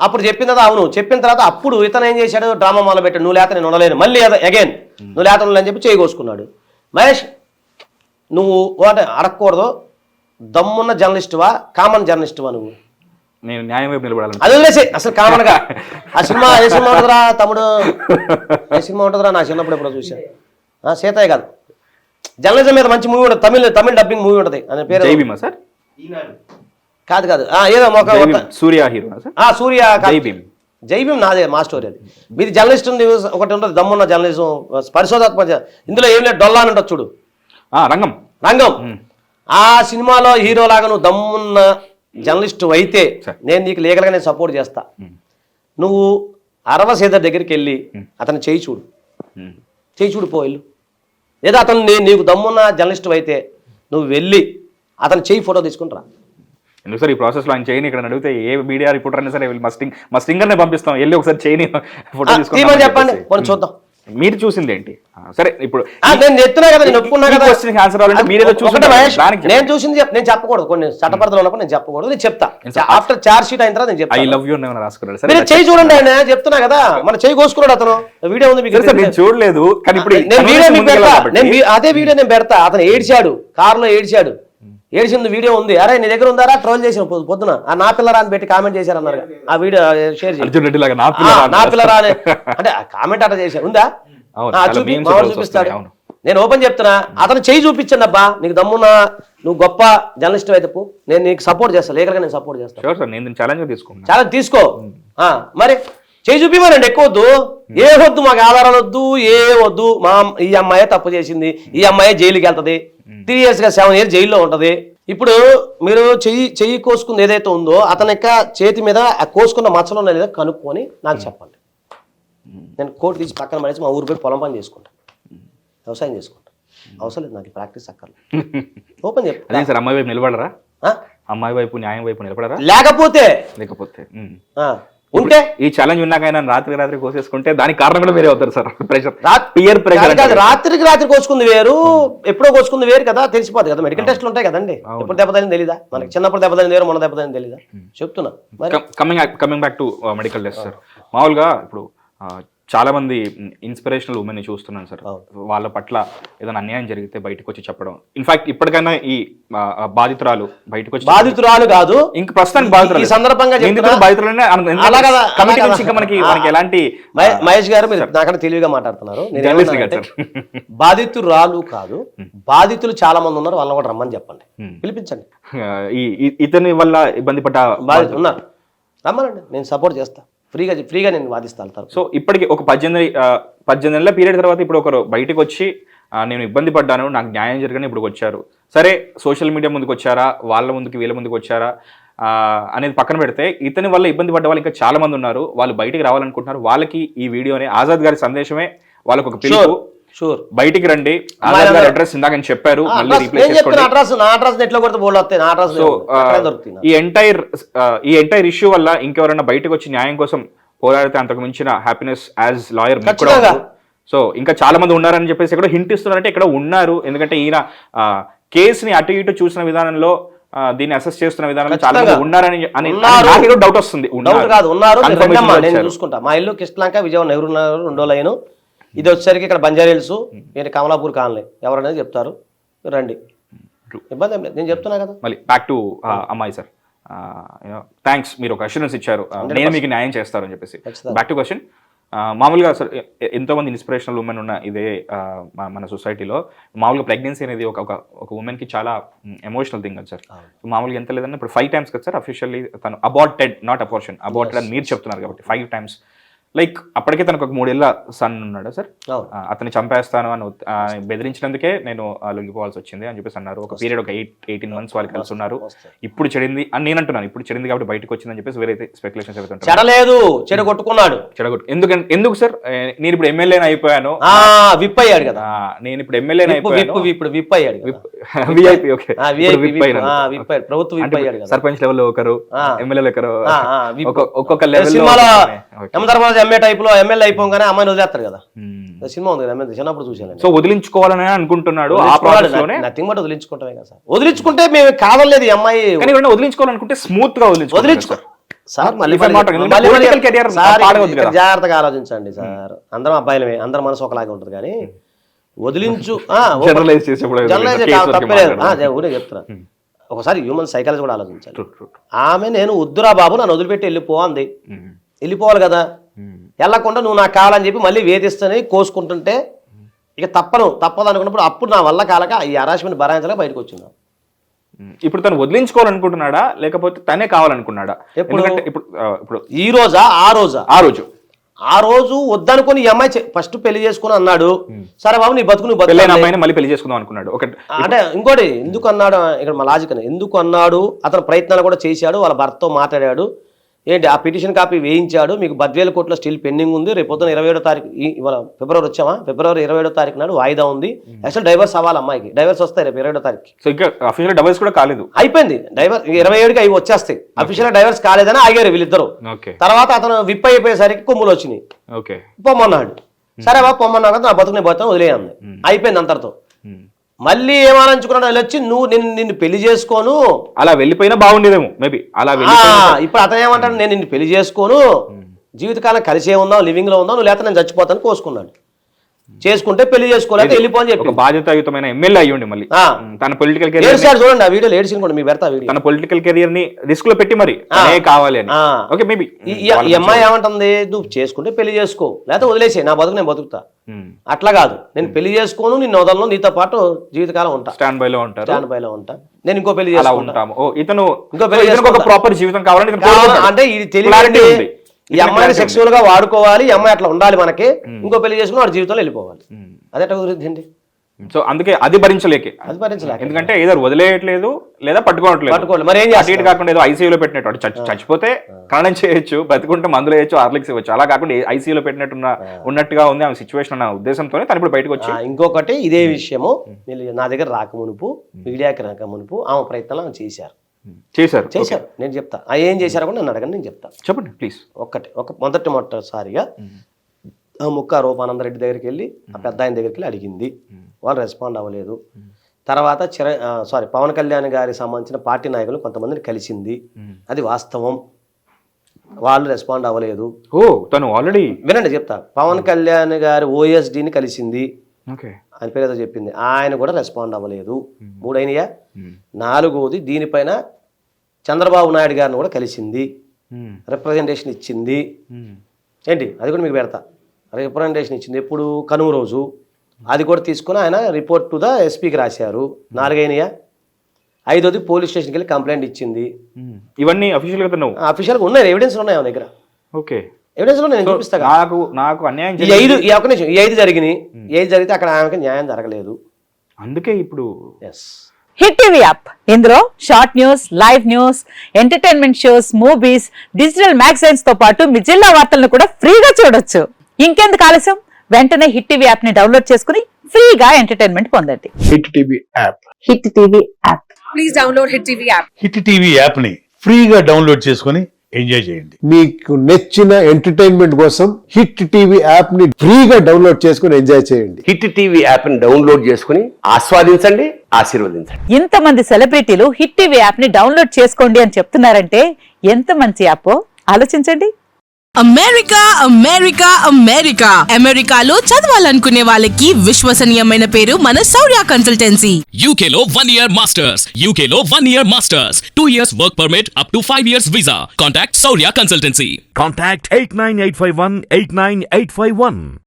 అప్పుడు చెప్పిన తర్వాత అవును చెప్పిన తర్వాత అప్పుడు ఇతను ఏం చేశాడు డ్రామా మొదలు పెట్టాడు నువ్వు లేత నేను ఉండలేను మళ్ళీ అగైన్ నువ్వు లేత అని చెప్పి చేయకోసుకున్నాడు. మహేష్ నువ్వు అంటే అడగకూడదు దమ్మున్న జర్నలిస్టువా కామన్ జర్నలిస్టువా నువ్వు? నేను న్యాయం వైపు నిలబడాలి. అది వదిలేసి అసలు కామన్ గా ఆ సినిమా ఏ సినిమా ఉంటుందిరా తమ్ముడు ఏ సినిమా ఉంటుందిరా నా చిన్నప్పుడు ఎప్పుడో చూశాను సీతయ్య కాదు జర్నలిజం మీద మంచి మూవీ ఉంటుంది తమిళ డబ్బింగ్ మూవీ ఉంటుంది అనే పేరు జై భీమా సార్ కాదు ఏదో సూర్య హీరో సూర్య జై భీమ్ నాదే మా స్టోరీ అది మీది జర్నలిస్ట్ ఉంది ఒకటి ఉంటుంది దమ్మున్న జర్నలిజం పరిశోధాత్మక ఇందులో ఏం లేదు డొల్లా అని ఉంటుంది చూడు రంగం ఆ సినిమాలో హీరో లాగా నువ్వు దమ్మున్న జర్నలిస్ట్ అయితే నేను నీకు లీగల్గా నేను సపోర్ట్ చేస్తా. నువ్వు అరవ సీదర్ దగ్గరికి వెళ్ళి అతను చేయి చూడు పో వెళ్ళు లేదా అతను నీకు దమ్మున్న జర్నలిస్ట్ అయితే నువ్వు వెళ్ళి అతను చేయి ఫోటో తీసుకుంటారా? ఎందుకు సార్ ఈ ప్రాసెస్లో ఆయన చేయని ఇక్కడ అడిగితే ఏ మీడియా రిపోర్టర్ అయినా సరే మా స్టింగర్నే పంపిస్తాం వెళ్ళి ఒకసారి చేయని ఫోటో తీసుకుంటాం చెప్పండి మనం చూద్దాం. మీరు చూసింది ఏంటి? సరే ఇప్పుడు నేను చెప్తున్నా కదా నేను ఒప్పుకున్నా కదా ఆన్సర్ అవ్వాలంటే మీరేదో నేను చూసింది నేను చెప్పకూడదు కొన్ని చట్టపరిధిలో ఉన్నప్పుడు నేను చెప్పకూడదు నేను చెప్తా ఆఫ్టర్ చార్జ్ షీట్ అయిన తర్వాత నేను చెప్తా. ఐ లవ్ యూ రాసుకున్నాడు సార్ మీరు చేయి చూడండి ఆయన చెప్తున్నా కదా మన చేయి కోసుకున్నాడు అతను వీడియో ఉంది మీకు నేను చూడలేదు కానీ ఇప్పుడు నేను వీడియో మీకు పెడతా అదే వీడియో నేను పెడతా అతను ఏడ్చాడు కారులో ఏడ్చింది వీడియో ఉంది అరే నీ దగ్గర ఉందారా ట్రోల్ చేసిన పొద్దున ఆ నా పిల్లరా అని పెట్టి కామెంట్ చేశారు అన్నారు ఆ వీడియో షేర్ చేసి నా పిల్లరా అంటే కామెంట్ అట్లా చేశారు ఉందా చూపిస్తాడు. నేను ఓపెన్ చెప్తున్నా అతను చేయి చూపించండి అబ్బా నీకు దమ్మున్నా నువ్వు గొప్ప జర్నలిస్ట్ అయితే నేను నీకు సపోర్ట్ చేస్తాను లీగల్గా నేను సపోర్ట్ చేస్తాను ఛాలెంజ్ తీసుకో మరి చేయి చూపిమనండి ఎక్కువ వద్దు ఏ వద్దు మాకు ఆధారాలు వద్దు ఏ వద్దు మా ఈ అమ్మాయి తప్పు చేసింది ఈ అమ్మాయి జైలుకి వెళ్తుంది 3 years 7 years జైల్లో ఉంటది. ఇప్పుడు మీరు చెయ్యి కోసుకుంది ఏదైతే ఉందో అతని యొక్క చేతి మీద ఆ కోసుకున్న మచ్చలు ఉన్నాయి లేదా కనుక్కొని నాకు చెప్పండి. నేను కోర్టు తీసి పక్కన పడేసి మా ఊరు పోయి పొలం పని చేసుకుంటా వ్యవసాయం చేసుకుంటా అవసరం లేదు నాకు ప్రాక్టీస్ అక్కర్లేదు ఓపెన్ చెప్తా. సార్ అమ్మాయి వైపు నిలబడరా అమ్మాయి వైపు న్యాయం వైపు నిలబడరా లేకపోతే ఉంటే ఈ ఛాలెంజ్ ఉన్నాకైనా రాత్రి కోసేసుకుంటే దానికి కారణం కూడా వేరే అవుతారు సార్ ప్రెషర్ రాత్రికి కోసుకుంది వేరు ఎప్పుడో కోసుకుంది వేరు కదా తెలిసిపోతుంది కదా మెడికల్ టెస్ట్లు ఉంటాయి కదండి ఎప్పుడు దెబ్బతని తెలీదా మనకి చిన్నప్పుడు దెబ్బతని వేరు మొన్న దెబ్బతని తెలీదా చెప్తున్నా. Coming back to medical test sir మామూలుగా ఇప్పుడు చాలా మంది ఇన్స్పిరేషనల్ ఉమెన్ ని చూస్తున్నాను సార్ వాళ్ళ పట్ల ఏదైనా అన్యాయం జరిగితే బయటకు వచ్చి చెప్పడం ఇన్ఫాక్ట్ ఇప్పటికైనా ఈ బాధితురాలు బయటకు వచ్చి బాధితురాలు కాదు ఇంక ప్రస్తుతానికి బాధితురాలు ఈ సందర్భంగా మనకి ఎలాంటి మహేష్ గారు మీరు నాకన్నా తెలివిగా మాట్లాడుతున్నారు బాధితురాలు కాదు బాధితులు చాలా మంది ఉన్నారు వాళ్ళని కూడా రమ్మని చెప్పండి పిలిపించండి. ఇతని వల్ల ఇబ్బంది పడ్డ బాధితులు ఉన్నారు రమ్మనండి నేను సపోర్ట్ చేస్తా ఫ్రీగా నేను వాదిస్తాను. సో ఇప్పటికి ఒక 18 నెలల పీరియడ్ తర్వాత ఇప్పుడు ఒకరు బయటకు వచ్చి నేను ఇబ్బంది పడ్డాను నాకు న్యాయం జరగని ఇప్పుడు వచ్చారు సరే సోషల్ మీడియా ముందుకు వచ్చారా వాళ్ళ ముందుకు వీళ్ళ ముందుకు వచ్చారా అనేది పక్కన పెడితే ఇతని వల్ల ఇబ్బంది పడ్డ వాళ్ళు ఇంకా చాలా మంది ఉన్నారు వాళ్ళు బయటికి రావాలనుకుంటున్నారు వాళ్ళకి ఈ వీడియోని ఆజాద్ గారి సందేశమే వాళ్ళకు ఒక పిలుపు బయటికి రండి అడ్రస్ ఇందాక చెప్పారు ఈ ఎంటైర్ ఇష్యూ వల్ల ఇంకెవరైనా బయటకు వచ్చి న్యాయం కోసం పోరాడితే అంతకు మించిన హ్యాపీనెస్ యాజ్ లాయర్ సో ఇంకా చాలా మంది ఉన్నారని చెప్పేసి ఇక్కడ హింట్ ఇస్తున్నారంటే ఇక్కడ ఉన్నారు ఎందుకంటే ఈయన కేసుని అటు ఇటు చూసిన విధానంలో దీన్ని అసెస్ చేస్తున్న విధానంలో చాలా మంది ఉన్నారని డౌట్ వస్తుంది. చూసుకుంటా మా ఇల్లు కృష్ణలంక విజయవాడ నెహ్రూ 2వ లైన్ ఇది వచ్చేసరికి ఇక్కడ బంజారా హిల్స్ నేను కమలాపూర్ కాలనీ ఎవరనేది చెప్తారు రండి ఇబ్బంది ఏం లేదు నేను చెప్తున్నా కదా. మళ్ళీ బ్యాక్ టు అమ్మాయి సార్ థ్యాంక్స్ మీరు ఒక అష్యూరెన్స్ ఇచ్చారు నేను మీకు న్యాయం చేస్తారు అని చెప్పేసి. బ్యాక్ టు క్వశ్చన్ మామూలుగా సార్ ఎంతో మంది ఇన్స్పిరేషనల్ ఉమెన్ ఉన్న ఇదే మన సొసైటీలో మామూలుగా ప్రెగ్నెన్సీ అనేది ఒక ఉమెన్ కి చాలా ఎమోషనల్ థింగ్ కదా సార్. మామూలుగా ఎంత లేదన్నా ఇప్పుడు 5 times కదా సార్ అఫీషియల్లీ తను అబార్టెడ్ నాట్ అబార్షన్ అబార్టెడ్ అని మీరు చెప్తున్నారు కాబట్టి 5 times లైక్ అప్పటికే తనకు ఒక 3 ఏళ్ల సన్ ఉన్నాడు సార్ అతన్ని చంపేస్తాను అని బెదిరించినందుకే నేను లొంగిపోవాల్సి వచ్చింది అని చెప్పేసి అన్నారు. ఒక పీరియడ్ ఒక 18 months వాళ్ళు కలిసి ఉన్నారు ఇప్పుడు చెడింది అని నేను అంటున్నాను ఇప్పుడు చెడింది కాబట్టి బయటకు వచ్చిందని చెప్పేసి వేరే స్పెక్యులేషన్స్ అవుతుంటారు. చెడలేదు చెడగొట్టుకున్నాడు ఎందుకు సార్ నేను ఇప్పుడు ఎమ్మెల్యే అయిపోయాను విప్ అయ్యాడు కదా నేను ఇప్పుడు ఎమ్మెల్యే అయిపోయాను ఇప్పుడు విప్ అయ్యాడు విఐపి ఓకే ప్రభుత్వ సర్పంచ్ లెవెల్ ఒకరు ఎమ్మెల్యేలు ఒకరు ఒక్కొక్క లెవెల్ ఎంఏ టైప్ లో ఎమ్మెల్యే అయిపోగానే అమ్మాయిని వదిలేస్తారు కదా సినిమా ఉంది కదా చిన్నప్పుడు చూసాను. సో వదిలించుకోవాలని అనుకుంటున్నాడు నథింగ్ బట్ వదిలించుకుంటామే కదా సార్ వదిలించుకుంటే మేము కావలేదు ఈ అమ్మాయి కానీ వదిలించుకోవాలనుకుంటే స్మూత్ గా సార్ మళ్ళీ If I'm not wrong, ఎందుకంటే political career పాడవద్దు ఇక్కడ కదా. జాగ్రత్తగా ఆలోచించండి సార్. అందరం అబ్బాయిలమే, అందరం మనసు ఒకలాగే ఉంటుంది కానీ వదిలించు Generalize చేసేప్పుడు జనరలైజ్ case వరకే తప్పలేదు. మాట్లాడదాం. ఊరే చెప్తున్నా. ఒకసారి హ్యూమన్ సైకాలజీ కూడా ఆలోచించాలి. ఆమె నేను వద్దురా బాబు నన్ను వదిలిపెట్టి వెళ్ళిపో అంది. వెళ్ళిపోవాలి కదా, వెళ్ళకుండా నువ్వు నాకు కావాలని చెప్పి మళ్ళీ వేధిస్తని కోసుకుంటుంటే ఇక తప్పదు అనుకున్నప్పుడు అప్పుడు నా వల్ల కాలక ఈ హరాస్మెంట్ భరాయించలేక బయటకు వచ్చిందా. ఇప్పుడు తను వదిలించుకోవాలనుకుంటున్నాడా లేకపోతే తనే కావాలనుకున్నాడా? ఎందుకంటే ఇప్పుడు ఈ రోజా ఆ రోజు వద్దనుకుని ఈ అమ్మాయి ఫస్ట్ పెళ్లి చేసుకుని అన్నాడు. సరే బాబు నీ బతుకు నువ్వు పెళ్ళైన అమ్మాయిని మళ్ళీ పెళ్లి చేసుకుందాం అనుకున్నాడు. అంటే ఇంకోటి ఎందుకు అన్నాడు ఇక్కడ మా లాజిక్ ఎందుకు అన్నాడు, అతను ప్రయత్నాలు కూడా చేశాడు, వాళ్ళ భర్తతో మాట్లాడాడు. ఏంటి ఆ పిటిషన్ కాపీ వేయించాడు, మీకు 10,000 కోట్ల స్టిల్ పెండింగ్ ఉంది, రేపు పొద్దున 27వ తారీఖు ఇవాళ ఫిబ్రవరి వచ్చామా, ఫిబ్రవరి 27వ తారీఖు నాడు వాయిదా ఉంది. యాక్చువల్ డైవర్స్ అవ్వాలి అమ్మాయికి, డైవర్స్ వస్తాయి రేపు 27వ తారీఖు. సో ఇంకా అఫీషియల్ డైవర్స్ కూడా కాలేదు, అయిపోయింది డైవర్స్ 27కి అవి వచ్చేస్తాయి. అఫీషియల్ డైవర్స్ కాలేదని ఆగారు వీళ్ళిద్దరు. తర్వాత అతను విప్ అయిపోయేసరికి కొమ్ములు వచ్చినాయి, పొమ్మన్నాడు. సరే బాబు పొమ్మన్నావు కదా, నా బతుకునే పోతాను వదిలేయండి, అయిపోయింది అంతటితో. మళ్ళీ ఏమనుకున్నాడు వాళ్ళు వచ్చి నిన్ను పెళ్లి చేసుకోను, అలా వెళ్ళిపోయినా బాగుండేదేమో మేబీ అలా. ఇప్పుడు అతను ఏమంటాడు, నేను నిన్ను పెళ్లి చేసుకోను, జీవితకాలం కలిసే ఉందాం, లివింగ్ లో ఉందాం, నువ్వు లేకపోతే నేను చచ్చిపోతాను కోసుకున్నాడు. చేసుకుంటే పెళ్లి చేసుకోలేదు వెళ్ళిపో అని చెప్పి బాధ్యతాయుతమైన ఎమ్మెల్యే అయ్యండి మళ్ళీ తన పొలిటికల్ కెరీర్ చూడండి ఆ వీడియో ఏడ్చిన కూడా మీ పెడతా వీడియో తన పొలిటికల్ కెరీర్ ని రిస్క్ లో పెట్టి మరి కావాలి అని. ఓకే మేబీ ఈ అమ్మాయి ఏమంటుంది, నువ్వు చేసుకుంటే పెళ్లి చేసుకో లేకపోతే వదిలేసే, నా బతుకు నేను బతుకుతా. అట్లా కాదు, నేను పెళ్లి చేసుకోను, నిన్ను వదలను, నీతో పాటు జీవితకాలం ఉంటా, స్టాండ్ బై లో ఉంటా, నేను ఇంకో పెళ్లి చేసుకుంటాము. ఇతను ఇంకో పెళ్లి ప్రాపర్ జీవితం కావాలని అంటే ఇది తెలియాలంటే ఈ అమ్మాయిని సెక్సువల్ గా వాడుకోవాలి, ఈ అమ్మాయి అట్లా ఉండాలి మనకి, ఇంకో పెళ్లి చేసుకుని వాడి జీవితంలో వెళ్ళిపోవాలి. అదే కుదిరింది. సో అందుకే అది భరించలేక ఎందుకంటే ఏదో వదిలేయట్లేదు లేదా పట్టుకోవట్లేదు. మరి ఏం చేయాలి కాకుండా ఏదో ఐసీయూలో పెట్టినట్టు చచ్చిపోతే ఖననం చేయొచ్చు, బతికుంటే మందులు వేయచ్చు, హార్లిక్స్ ఇవ్వచ్చు. అలా కాకుండా ఐసీయూలో ఉన్నట్టుగా ఉంది ఆమె సిచ్యువేషన్ అన్న ఉద్దేశంతోనే తను ఇప్పుడు బయటకు వచ్చి. ఇంకొకటి ఇదే విషయము నా దగ్గర రాకమునుపు, మీడియాకి రాకమునుపు ఆమె ప్రయత్నాలు ఆమె చేశారు. నేను చెప్తా ఏం చేశారో కూడా నన్ను అడగండి, నేను చెప్తా. చెప్పండి ప్లీజ్. మొట్టసారిగా ముక్క రూపానందరెడ్డి దగ్గరికి వెళ్ళి ఆ పెద్ద ఆయన దగ్గరికి వెళ్ళి అడిగింది, వాళ్ళు రెస్పాండ్ అవ్వలేదు. తర్వాత పవన్ కళ్యాణ్ గారికి సంబంధించిన పార్టీ నాయకులు కొంతమందిని కలిసింది, అది వాస్తవం, వాళ్ళు రెస్పాండ్ అవ్వలేదు. తను ఆల్రెడీ వినండి చెప్తా. పవన్ కళ్యాణ్ గారి ఓఎస్డీని కలిసింది, ఆయన పేరు ఏదో చెప్పింది, ఆయన కూడా రెస్పాండ్ అవ్వలేదు. 3 అయినయా. 4వది దీనిపైన చంద్రబాబు నాయుడు గారిని కూడా కలిసింది, రిప్రజెంటేషన్ ఇచ్చింది. ఏంటి అది కూడా మీకు పెడతా. రిప్రజెంటేషన్ ఇచ్చింది ఎప్పుడు, కనుమ రోజు. అది కూడా తీసుకుని ఆయన రిపోర్ట్ టు ద ఎస్పీకి రాశారు. 4 అయినయా. 5వది పోలీస్ స్టేషన్కి వెళ్ళి కంప్లైంట్ ఇచ్చింది. ఇవన్నీ అఫీషియల్గా ఉన్నాయి, ఎవిడెన్స్ ఉన్నాయి ఆమె దగ్గర. ఓకే, ఎవిడెన్స్ లో నేను చూపిస్తా. నాకు అన్యాయం ఈ 5 జరిగినాయి. 5 జరిగితే అక్కడ ఆమెకి న్యాయం జరగలేదు. అందుకే ఇప్పుడు హిట్ టీవీ యాప్, ఇందులో short news, live news, entertainment shows, movies, digital magazines తో పాటు మీ జిల్లా వార్తలను కూడా ఫ్రీగా చూడొచ్చు. ఇంకెందుకు ఆలస్యం, వెంటనే హిట్ టీవీ యాప్ ని డౌన్లోడ్ చేసుకుని ఫ్రీగా ఎంటర్టైన్మెంట్ పొందండి. Hit TV app. Hit TV app. Please download hit TV app. Hit TV app ని ఫ్రీగా డౌన్లోడ్ చేసుకుని ఎంజాయ్ చేయండి. మీకు నచ్చిన ఎంటర్టైన్మెంట్ కోసం హిట్ టీవీ యాప్ ని ఫ్రీగా డౌన్లోడ్ చేసుకుని ఎంజాయ్ చేయండి. హిట్ టీవీ యాప్ ని డౌన్లోడ్ చేసుకుని ఆస్వాదించండి, ఆశీర్వదించండి. ఇంతమంది సెలబ్రిటీలు హిట్ టీవీ యాప్ ని డౌన్లోడ్ చేసుకోండి అని చెప్తున్నారంటే ఎంత మంచి యాప్ ఆలోచించండి. అమెరికా అమెరికా అమెరికా అమెరికాలో చదవాలనుకునే వాళ్ళకి విశ్వసనీయమైన పేరు మన శౌర్య కన్సల్టెన్సీ. UK లో 1 year masters, UK లో 1 year masters, 2 years work permit up to 5 years visa. Contact Saurya Consultancy. Contact 89851 89851.